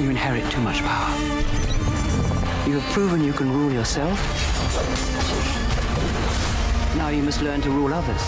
You inherit too much power. You have proven you can rule yourself. Now you must learn to rule others.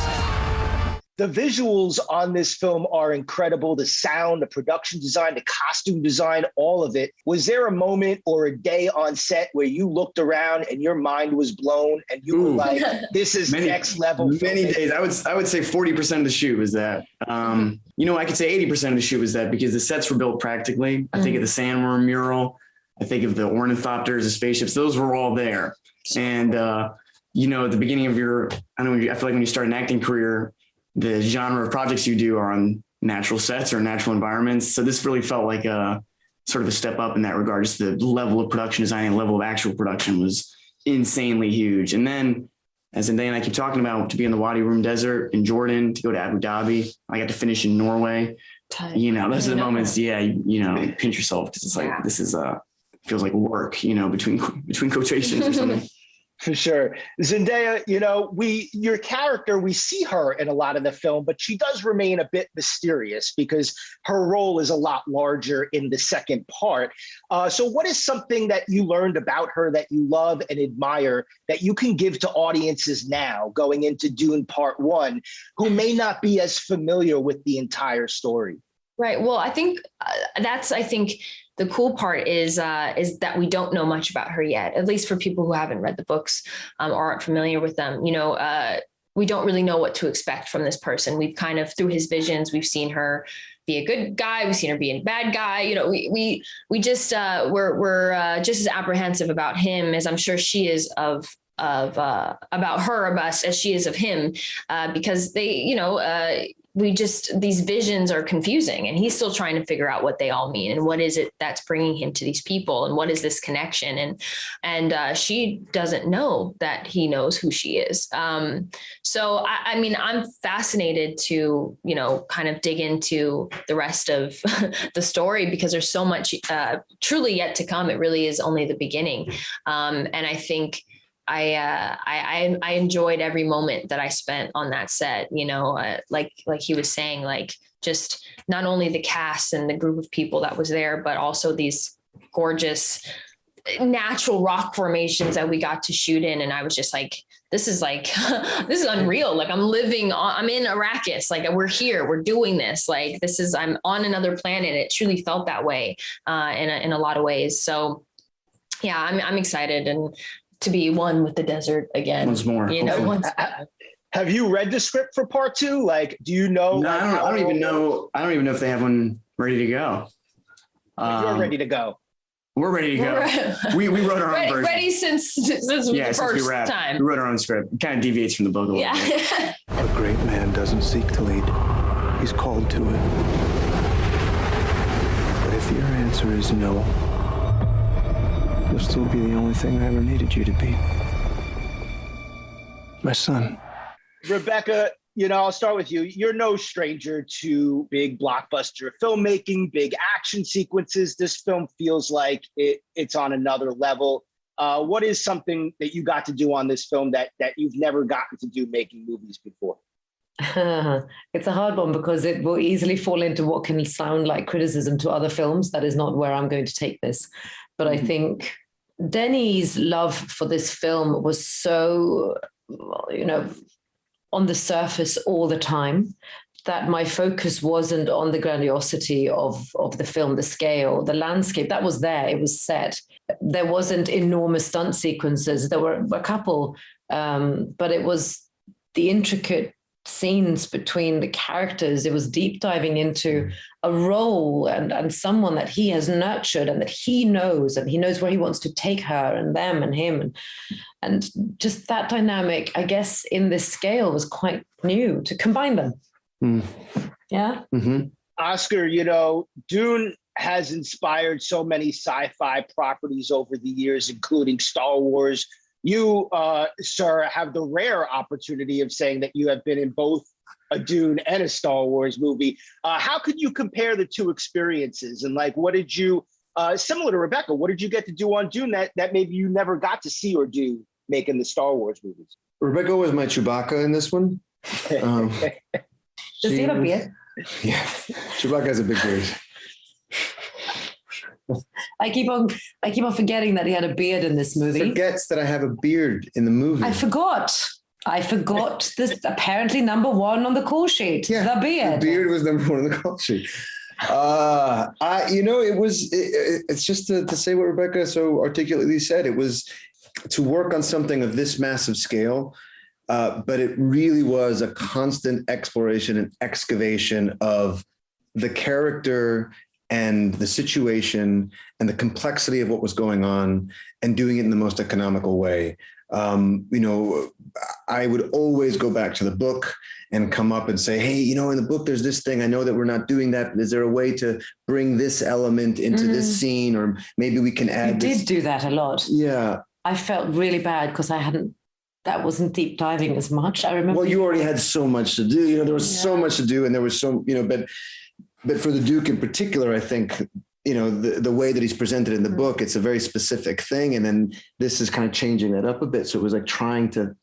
The visuals on this film are incredible. The sound, the production design, the costume design, all of it. Was there a moment or a day on set where you looked around and your mind was blown and you were like, this is next level? Many days. I would say 40% of the shoot was that. I could say 80% of the shoot was that because the sets were built practically. I think of the sandworm mural. I think of the ornithopters, the spaceships. Those were all there. And, at the beginning of I feel like when you start an acting career, the genre of projects you do are on natural sets or natural environments. So this really felt like a sort of a step up in that regard. Just the level of production design and level of actual production was insanely huge. And then, as Zendaya and I keep talking about, to be in the Wadi Rum Desert in Jordan, to go to Abu Dhabi, I got to finish in Norway. Those are the moments, pinch yourself because it's like, this is feels like work, between quotations or something. For sure. Zendaya, your character, we see her in a lot of the film, but she does remain a bit mysterious because her role is a lot larger in the second part. So what is something that you learned about her that you love and admire that you can give to audiences now going into Dune Part 1 who may not be as familiar with the entire story? Right. Well, I think the cool part is that we don't know much about her yet, at least for people who haven't read the books or aren't familiar with them. We don't really know what to expect from this person. We've kind of, through his visions, we've seen her be a good guy. We've seen her be a bad guy. We're just as apprehensive about him as I'm sure she is about her, of us, as she is of him, because these visions are confusing and he's still trying to figure out what they all mean and what is it that's bringing him to these people and what is this connection. And she doesn't know that he knows who she is. So I'm fascinated to, kind of dig into the rest of the story because there's so much truly yet to come. It really is only the beginning. And I think I enjoyed every moment that I spent on that set, like he was saying, like just not only the cast and the group of people that was there, but also these gorgeous natural rock formations that we got to shoot in. And I was just like, this is unreal. Like I'm in Arrakis. Like we're here, we're doing this. Like I'm on another planet. It truly felt that way in a lot of ways. So yeah, I'm excited and to be one with the desert again. Once more. Have you read the script for Part 2? Like, do you know? No, I don't even know. I don't even know if they have one ready to go. You're ready to go. We're ready to go. We wrote our own version. Ready since the first time. We wrote our own script. It kind of deviates from the book a little bit. A great man doesn't seek to lead. He's called to it. But if your answer is no, you'll still be the only thing I ever needed you to be. My son. Rebecca, I'll start with you. You're no stranger to big blockbuster filmmaking, big action sequences. This film feels like it's on another level. What is something that you got to do on this film that you've never gotten to do making movies before? It's a hard one because it will easily fall into what can sound like criticism to other films. That is not where I'm going to take this. But I think Denis' love for this film was so, on the surface all the time that my focus wasn't on the grandiosity of the film, the scale, the landscape. That was there. It was set. There wasn't enormous stunt sequences. There were a couple, but it was the intricate scenes between the characters. It was deep diving into a role and someone that he has nurtured and that he knows where he wants to take her and them and him. And just that dynamic, I guess, in this scale was quite new to combine them. Yeah. Mm-hmm. Oscar, Dune has inspired so many sci-fi properties over the years, including Star Wars. You, sir, have the rare opportunity of saying that you have been in both a Dune and a Star Wars movie. How could you compare the two experiences? And what did you, similar to Rebecca, what did you get to do on Dune that maybe you never got to see or do making the Star Wars movies? Rebecca was my Chewbacca in this one. Does he have a beard? Yeah, Chewbacca has a big beard. I keep on forgetting that he had a beard in this movie. Forgets that I have a beard in the movie. I forgot this. Apparently, number one on the call sheet. Yeah, the beard. The beard was number one on the call sheet. It's just to say what Rebecca so articulately said. It was to work on something of this massive scale, but it really was a constant exploration and excavation of the character and the situation and the complexity of what was going on, and doing it in the most economical way. I would always go back to the book and come up and say, hey, in the book, there's this thing. I know that we're not doing that. Is there a way to bring this element into this scene? Or maybe we can add You did do that a lot. Yeah. I felt really bad because that wasn't deep diving as much. I remember. Well, you already had so much to do. There was so much to do, and there was but for the Duke in particular, I think, the way that he's presented in the book, it's a very specific thing. And then this is kind of changing that up a bit. So it was like trying to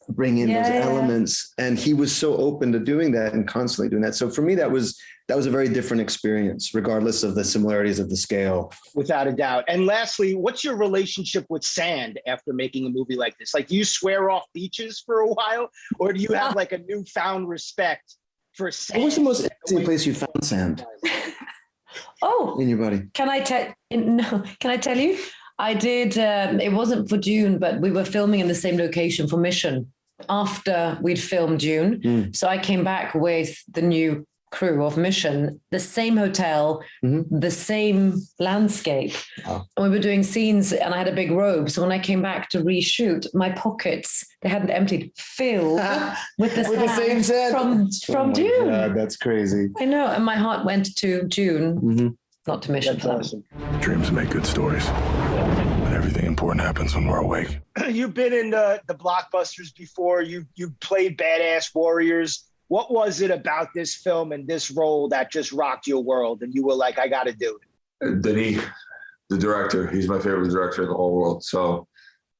bring in those elements. And he was so open to doing that and constantly doing that. So for me, that was a very different experience, regardless of the similarities of the scale. Without a doubt. And lastly, what's your relationship with sand after making a movie like this? Like, do you swear off beaches for a while, or do you have like a newfound respect for sand? What was the most interesting place you found sand? In your body? Can I tell you? I did. It wasn't for Dune, but we were filming in the same location for Mission after we'd filmed Dune. So I came back with the new crew of Mission, the same hotel, the same landscape. And we were doing scenes, and I had a big robe. So when I came back to reshoot, my pockets, they hadn't emptied, filled with the same sand from Dune. God, that's crazy. I know. And my heart went to Dune, not to Mission. That's awesome. Dreams make good stories. But everything important happens when we're awake. You've been in the blockbusters before. You played badass warriors. What was it about this film and this role that just rocked your world, and you were like, I got to do it? Denis, the director, he's my favorite director in the whole world. So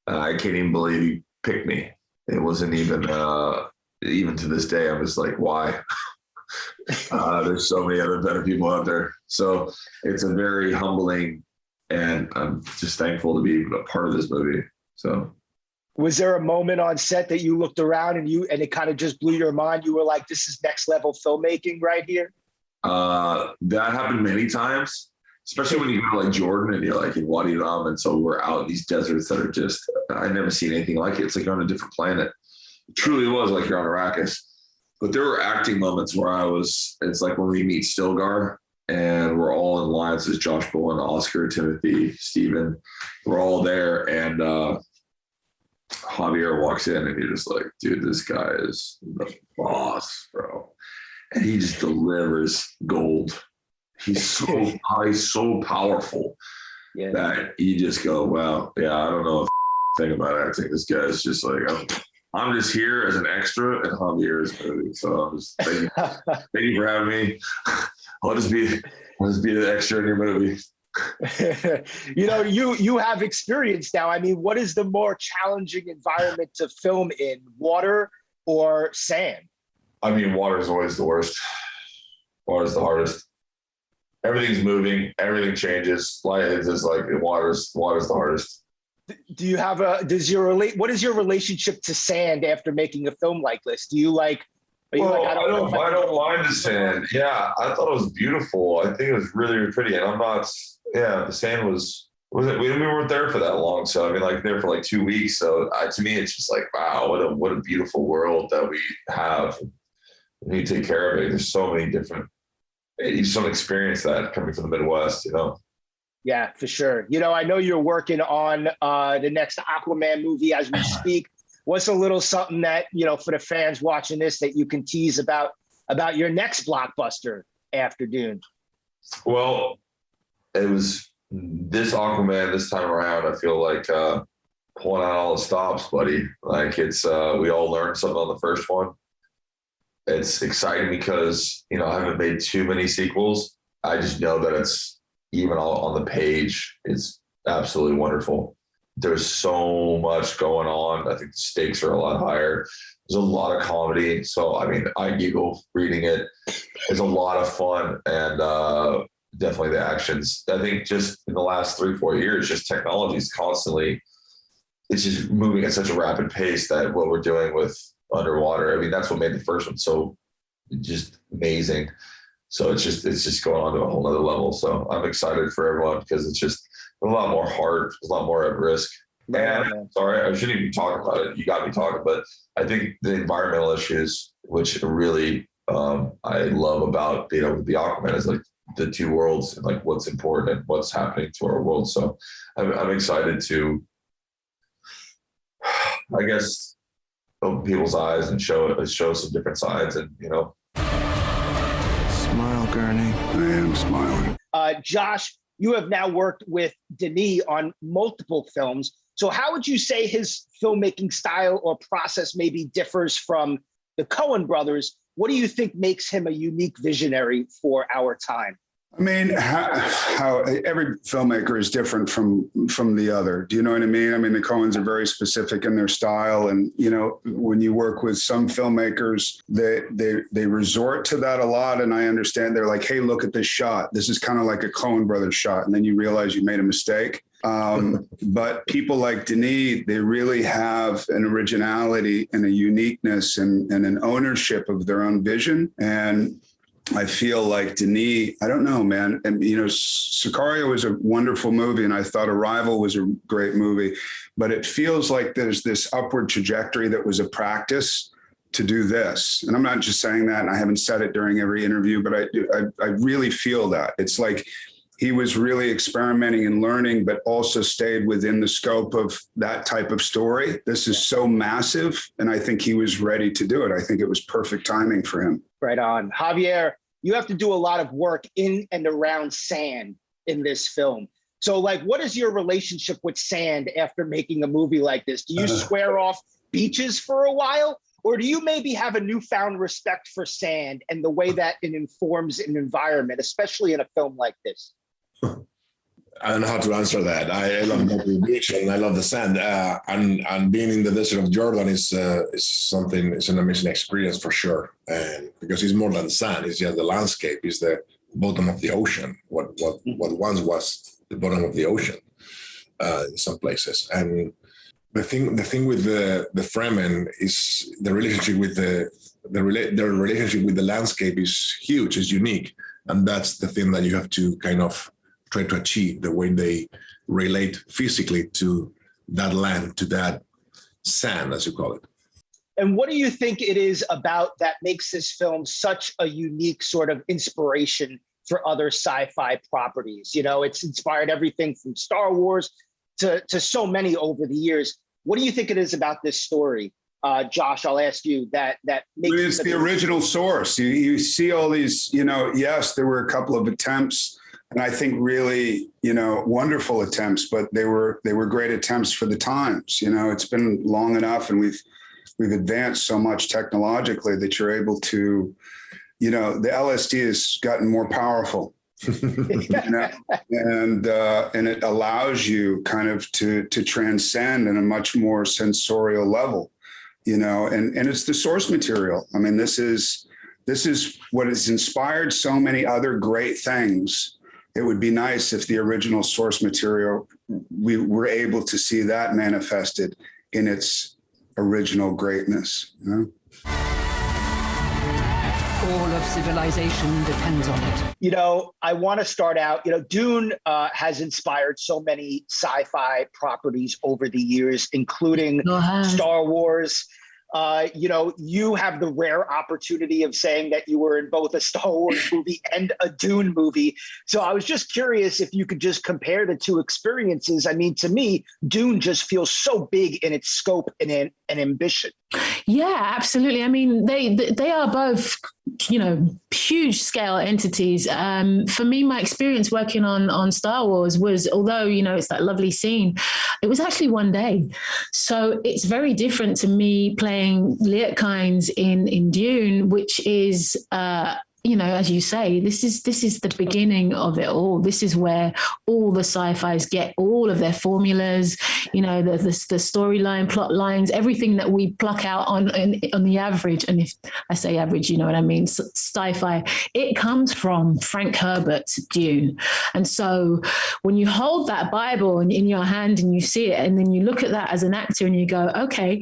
I can't even believe he picked me. It wasn't even to this day, I'm just like, why? There's so many other better people out there. So it's a very humbling, and I'm just thankful to be a part of this movie. So. Was there a moment on set that you looked around and it kind of just blew your mind? You were like, this is next level filmmaking right here? That happened many times, especially when you go to like Jordan and you're like in Wadi Rum. And so we're out in these deserts that are just, I've never seen anything like it. It's like you're on a different planet. It truly was like you're on Arrakis. But there were acting moments where it's like when we meet Stilgar and we're all in lines as Josh Brolin, Oscar, Timothy, Steven, we're all there. And, Javier walks in and you're just like, dude, this guy is the boss, bro. And he just delivers gold. He's so powerful that you just go, wow, yeah, I don't know a thing about acting. This guy is just like, I'm just here as an extra in Javier's movie. So I'm just thank you for having me. I'll just be the extra in your movie. You have experience now. I mean, what is the more challenging environment to film in, water or sand? I mean, water is always the worst. Water is the hardest. Everything's moving. Everything changes. It's just like water's the hardest. Do you have what is your relationship to sand after making a film like this? Do you like? I don't mind the sand. Yeah, I thought it was beautiful. I think it was really, really pretty. And the sand we weren't there for that long. So, I mean, like there for like 2 weeks. So to me, it's just like, wow, what a beautiful world that we have. We need to take care of it. There's so many different, you just don't experience that coming from the Midwest, Yeah, for sure. I know you're working on the next Aquaman movie as we speak. What's a little something that, for the fans watching this that you can tease about your next blockbuster after Dune? Well, it was this Aquaman this time around. I feel like pulling out all the stops, buddy. Like it's we all learned something on the first one. It's exciting because, I haven't made too many sequels. I just know that it's even on the page, it's absolutely wonderful. There's so much going on. I think the stakes are a lot higher. There's a lot of comedy. So, I mean, I giggle reading it. It's a lot of fun. And definitely the actions. I think just in the last 3-4 years, just technology is constantly, it's just moving at such a rapid pace that what we're doing with underwater, I mean, that's what made the first one so just amazing. So it's just going on to a whole nother level. So I'm excited for everyone because it's just a lot more hard, a lot more at risk. And sorry, I shouldn't even be talking about it. You got me talking, but I think the environmental issues, which really I love about being able to be Aquaman, is like the two worlds and like what's important and what's happening to our world. So I'm excited to, I guess, open people's eyes and show some different sides, and you know. Smile, Gurney. I am smiling. Josh, you have now worked with Denis on multiple films. So how would you say his filmmaking style or process maybe differs from the Coen brothers? What do you think makes him a unique visionary for our time? I mean, how every filmmaker is different from the other. Do you know what I mean? I mean, the Coens are very specific in their style, and you know, when you work with some filmmakers, they resort to that a lot. And I understand they're like, "Hey, look at this shot. This is kind of like a Coen brothers shot," and then you realize you made a mistake. But people like Denis, they really have an originality and a uniqueness and an ownership of their own vision. And I feel like Denis, I don't know, man. And, you know, Sicario was a wonderful movie, and I thought Arrival was a great movie. But it feels like there's this upward trajectory that was a practice to do this. And I'm not just saying that, and I haven't said it during every interview, but I really feel that. It's like he was really experimenting and learning, but also stayed within the scope of that type of story. This is so massive, and I think he was ready to do it. I think it was perfect timing for him. Right on. Javier, you have to do a lot of work in and around sand in this film. So, like, what is your relationship with sand after making a movie like this? Do you square off beaches for a while? Or do you maybe have a newfound respect for sand and the way that it informs an environment, especially in a film like this? I don't know how to answer that. I love going to the beach and I love the sand. And being in the desert of Jordan is something. It's an amazing experience for sure. And because it's more than sand, it's just the landscape. It's the bottom of the ocean. What once was the bottom of the ocean in some places. And the thing with the Fremen is the relationship with their relationship with the landscape is huge. It's unique, and that's the thing that you have to kind of try to achieve, the way they relate physically to that land, to that sand, as you call it. And what do you think it is about that makes this film such a unique sort of inspiration for other sci-fi properties? You know, it's inspired everything from Star Wars to so many over the years. What do you think it is about this story? Josh, I'll ask you that makes it's the original source. You see all these, you know, yes, there were a couple of attempts, and I think really, you know, wonderful attempts, but they were great attempts for the times. You know, it's been long enough, and we've advanced so much technologically that you're able to, you know, the LSD has gotten more powerful. You know? And it allows you kind of to transcend in a much more sensorial level, you know, and it's the source material. I mean, this is what has inspired so many other great things. It would be nice if the original source material, we were able to see that manifested in its original greatness, you know? All of civilization depends on it. You know, I want to start out, you know, Dune has inspired so many sci-fi properties over the years, including Star Wars. You know, you have the rare opportunity of saying that you were in both a Star Wars movie and a Dune movie. So I was just curious if you could just compare the two experiences. I mean, to me, Dune just feels so big in its scope and ambition. Yeah, absolutely. I mean, they are both, you know, huge scale entities. For me, my experience working on Star Wars was, although, you know, it's that lovely scene, it was actually one day. So it's very different to me playing Liet Kynes in Dune, which is you know, as you say, this is the beginning of it all. This is where all the sci-fis get all of their formulas, you know, the storyline, plot lines, everything that we pluck out on the average. And if I say average, you know what I mean, sci-fi, it comes from Frank Herbert's Dune. And so when you hold that Bible in your hand and you see it, and then you look at that as an actor and you go, okay,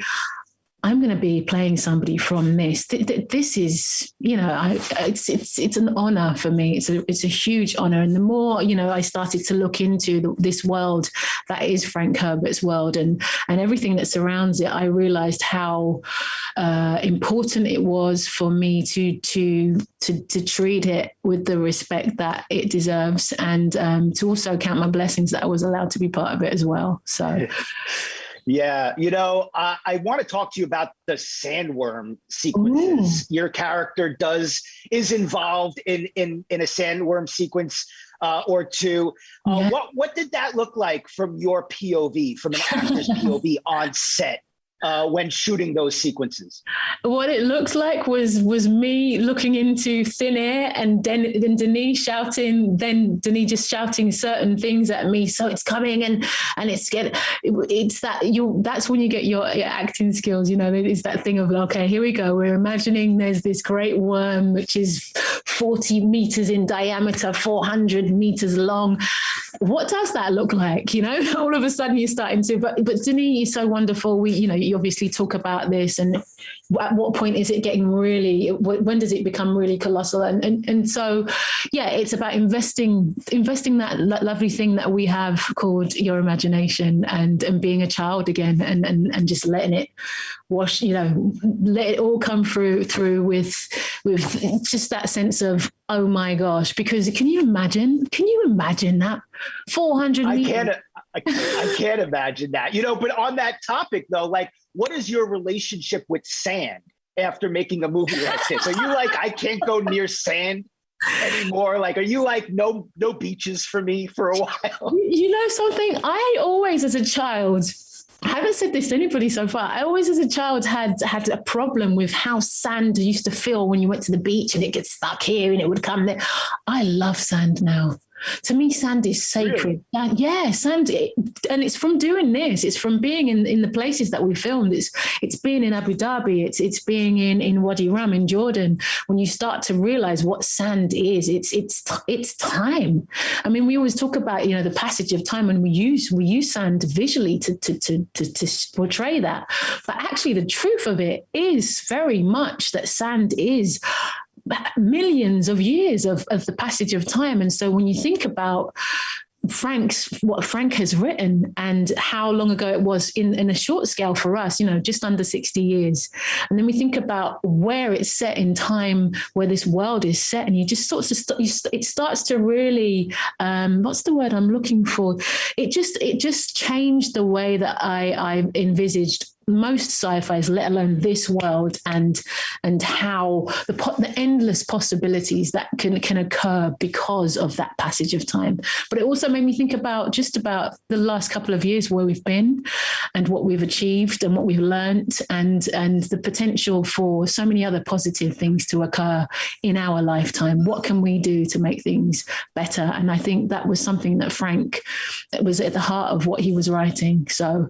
I'm going to be playing somebody from this. This is, you know, it's an honor for me. It's a huge honor. And the more, you know, I started to look into this world that is Frank Herbert's world and everything that surrounds it, I realized how important it was for me to treat it with the respect that it deserves, and to also count my blessings that I was allowed to be part of it as well. So. Yeah, you know, I want to talk to you about the sandworm sequences. Your character is involved in a sandworm sequence or two. What did that look like from your POV, from an actor's POV on set? When shooting those sequences? What it looked like was me looking into thin air and then Denis shouting, just shouting certain things at me. So it's coming and it's that's when you get your acting skills, you know, it's that thing of, okay, here we go. We're imagining there's this great worm, which is 40 meters in diameter, 400 meters long. What does that look like? You know, all of a sudden you're starting to, but Denis is so wonderful. You obviously talk about this, and at what point is it getting really, when does it become really colossal? And so, yeah, it's about investing that lovely thing that we have called your imagination and being a child again and just letting it wash, you know, let it all come through with just that sense of, oh my gosh, because can you imagine that 400 meters? I can't imagine that, you know, but on that topic though, like, what is your relationship with sand after making a movie like this? Are you like, I can't go near sand anymore? Like, are you like, no beaches for me for a while? You know something, I always as a child, I haven't said this to anybody so far, I always as a child had a problem with how sand used to feel when you went to the beach and it gets stuck here and it would come there. I love sand now. To me, sand is sacred. Really? Yeah, sand, and it's from doing this. It's from being in the places that we filmed. It's being in Abu Dhabi. It's being in Wadi Rum in Jordan. When you start to realize what sand is, it's time. I mean, we always talk about, you know, the passage of time, and we use sand visually to portray that. But actually, the truth of it is very much that sand is millions of years of the passage of time. And so when you think about what Frank has written and how long ago it was in a short scale for us, you know, just under 60 years. And then we think about where it's set in time, where this world is set, and you just sort of, it starts to really, what's the word I'm looking for? It just changed the way that I envisaged most sci-fis, let alone this world, and how the endless possibilities that can occur because of that passage of time. But it also made me think about the last couple of years where we've been and what we've achieved and what we've learned, and the potential for so many other positive things to occur in our lifetime. What can we do to make things better? And I think that was something that Frank was at the heart of what he was writing. So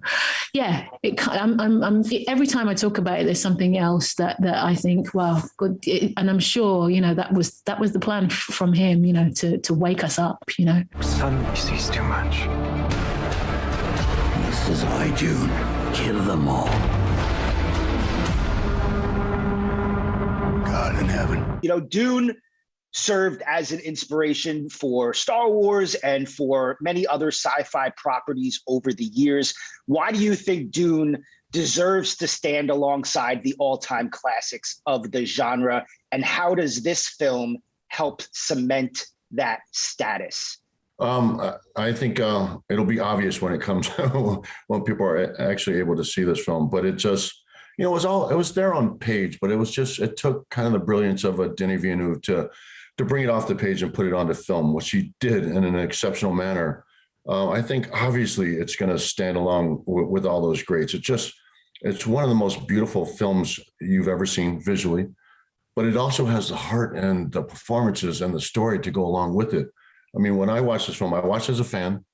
yeah, every time I talk about it, there's something else that I think, wow, good. And I'm sure, you know, that was the plan from him, you know, to wake us up, you know. Son sees too much. This is why, Dune. Kill them all. God in heaven. You know, Dune served as an inspiration for Star Wars and for many other sci-fi properties over the years. Why do you think Dune deserves to stand alongside the all-time classics of the genre? And how does this film help cement that status? I think it'll be obvious when it comes when people are actually able to see this film. But it just, you know, it was there on page, but it took kind of the brilliance of Denis Villeneuve to bring it off the page and put it onto film, which he did in an exceptional manner. I think obviously it's going to stand along with all those greats. It's one of the most beautiful films you've ever seen visually. but it also has the heart and the performances and the story to go along with it. I mean, when I watched this film, I watched as a fan.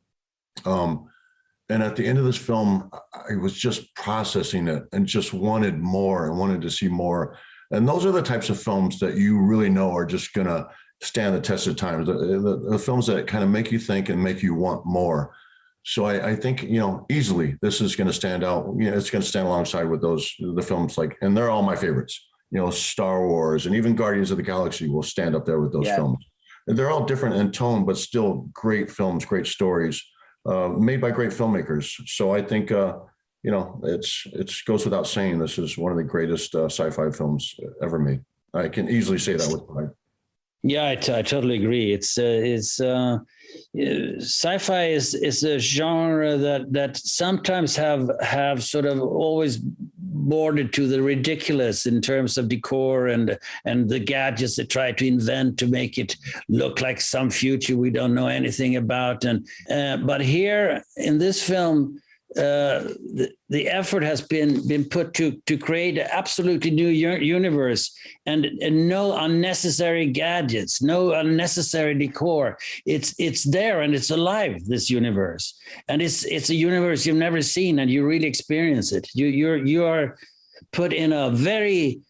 And at the end of this film, I was just processing it and just wanted more and wanted to see more. And those are the types of films that you really know are just going to stand the test of time. The films that kind of make you think and make you want more. So I think, easily this is going to stand out. It's going to stand alongside with the films and they're all my favorites. Star Wars and even Guardians of the Galaxy will stand up there with those films. And they're all different in tone, but still great films, great stories. Made by great filmmakers. So I think, it goes without saying, this is one of the greatest sci-fi films ever made. I can easily say that with pride. Yeah, I totally agree. It's sci-fi is a genre that sometimes have sort of always bordered to the ridiculous in terms of decor and the gadgets they try to invent to make it look like some future we don't know anything about. But here in this film, the effort has been put to create an absolutely new universe and no unnecessary gadgets, no unnecessary decor. It's there and it's alive, this universe, and it's a universe you've never seen, and you really experience it. You are put in a very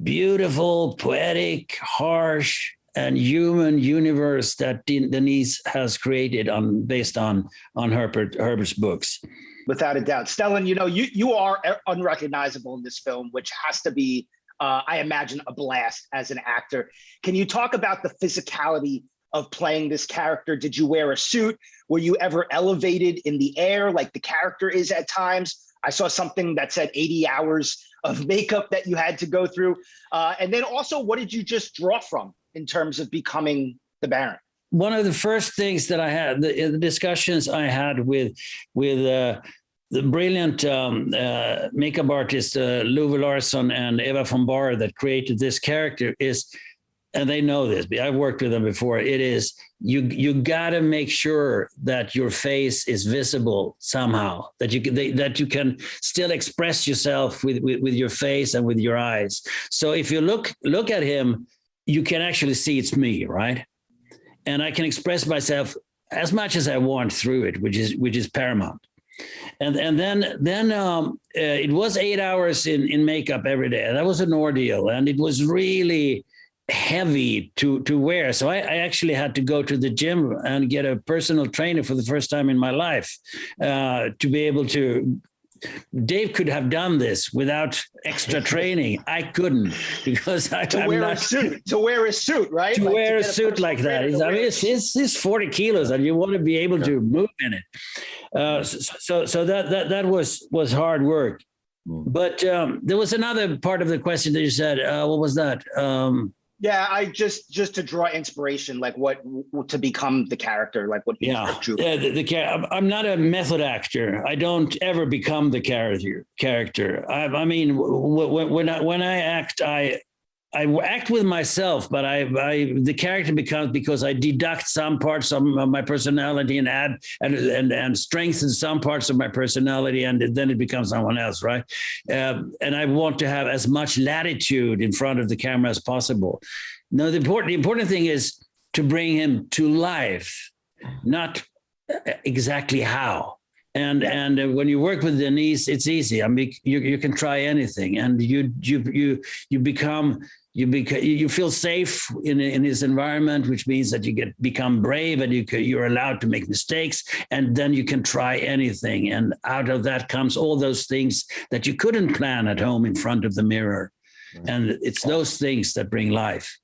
beautiful, poetic, harsh, and human universe that Denis has created based on Herbert's books. Without a doubt. Stellan, you are unrecognizable in this film, which has to be, I imagine, a blast as an actor. Can you talk about the physicality of playing this character? Did you wear a suit? Were you ever elevated in the air like the character is at times? I saw something that said 80 hours of makeup that you had to go through. And then also, what did you just draw from in terms of becoming the Baron? One of the first things that I had, the discussions I had with the brilliant makeup artist Love Larsson and Eva von Baar that created this character is, and they know this, I've worked with them before, it is you got to make sure that your face is visible somehow, that you can still express yourself with your face and with your eyes. So if you look at him, you can actually see it's me, right? And I can express myself as much as I want through it, which is paramount. And then it was 8 hours in makeup every day. That was an ordeal, and it was really heavy to wear. So I actually had to go to the gym and get a personal trainer for the first time in my life to be able to. Dave could have done this without extra training. I couldn't, because to wear a suit, right? To wear a suit like that. I mean, it's 40 kilos, and you want to be able to move in it. So that was hard work. But there was another part of the question that you said. What was that? Yeah, I just to draw inspiration, like what to become the character, like what. Yeah, I'm not a method actor. I don't ever become the character. I mean, when I act, I act with myself, but the character becomes because I deduct some parts of my personality and add and strengthen some parts of my personality, and then it becomes someone else, right? And I want to have as much latitude in front of the camera as possible. Now, the important thing is to bring him to life, not exactly how. And when you work with Denis, it's easy. I mean, you can try anything, and you feel safe in his environment, which means that you become brave, and you're allowed to make mistakes, and then you can try anything. And out of that comes all those things that you couldn't plan at home in front of the mirror. And it's those things that bring life.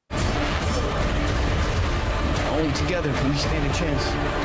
Only together can we stand a chance.